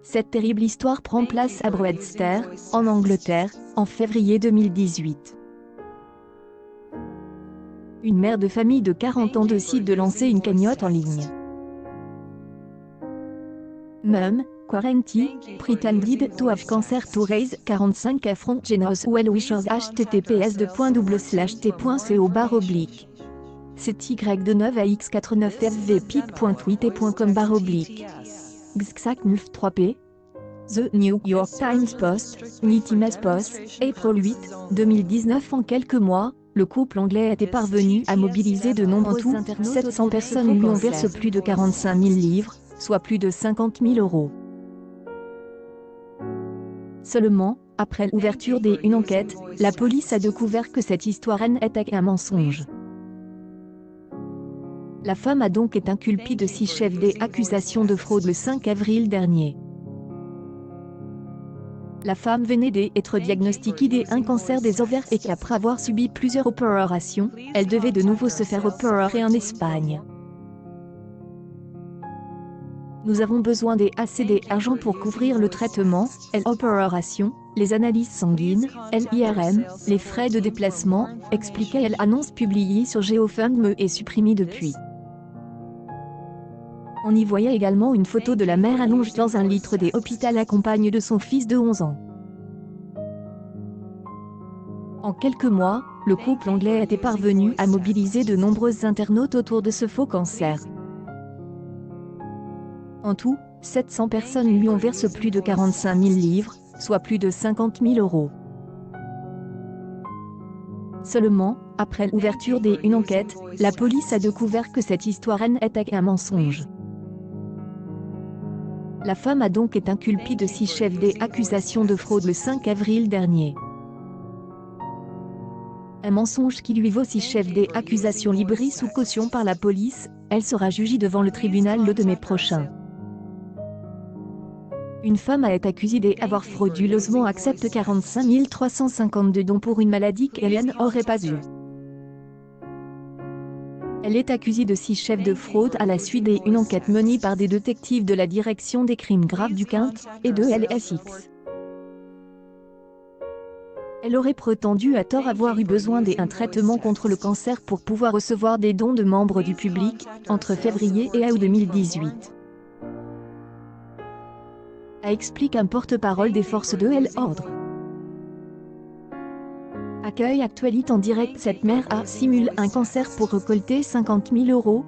Cette terrible histoire prend place à Brewster, en Angleterre, en février 2018. Une mère de famille de 40 ans décide de lancer une cagnotte en ligne. Mum, quaranty, pretended to have cancer to raise 45 affront generous well wishes https://t.co/. C'est Y de 9 à x49fvpic.tweet.com/. Xxac93p. The New York Times Post, Nitimes Post, April 8, 2019. En quelques mois, le couple anglais était parvenu à mobiliser de nombreux internautes. 700 personnes lui ont versé plus de 45 000 livres, soit plus de 50 000 euros. Seulement, après l'ouverture d'une enquête, la police a découvert que cette histoire était un mensonge. La femme a donc été inculpée de 6 chefs d'accusations de fraude le 5 avril dernier. La femme venait d'être diagnostiquée d'un cancer des ovaires et qu'après avoir subi plusieurs opérations, elle devait de nouveau se faire opérer en Espagne. Nous avons besoin assez d'argent pour couvrir le traitement, l'opération, les analyses sanguines, l'IRM, les frais de déplacement, expliquait l'annonce publiée sur GoFundMe et supprimée depuis. On y voyait également une photo de la mère allongée dans un lit d'hôpital accompagnée de son fils de 11 ans. En quelques mois, le couple anglais était parvenu à mobiliser de nombreux internautes autour de ce faux cancer. En tout, 700 personnes lui ont versé plus de 45 000 livres, soit plus de 50 000 euros. Seulement, après l'ouverture d'une enquête, la police a découvert que cette histoire était un mensonge. La femme a donc été inculpée de 6 chefs d'accusations de fraude le 5 avril dernier. Un mensonge qui lui vaut 6 chefs d'accusations livrés sous caution par la police. Elle sera jugée devant le tribunal le 2 mai prochain. Une femme a été accusée d'avoir frauduleusement accepté 45 352 dons pour une maladie qu'elle n'aurait pas eue. Elle est accusée de 6 chefs de fraude à la suite d'une enquête menée par des détectives de la Direction des crimes graves du Kent et de l'SX. Elle aurait prétendu à tort avoir eu besoin d'un traitement contre le cancer pour pouvoir recevoir des dons de membres du public, entre février et août 2018. Explique un porte-parole des forces de l'ordre. Accueil Actualité en direct. Cette mère a simulé un cancer pour récolter 50 000 euros,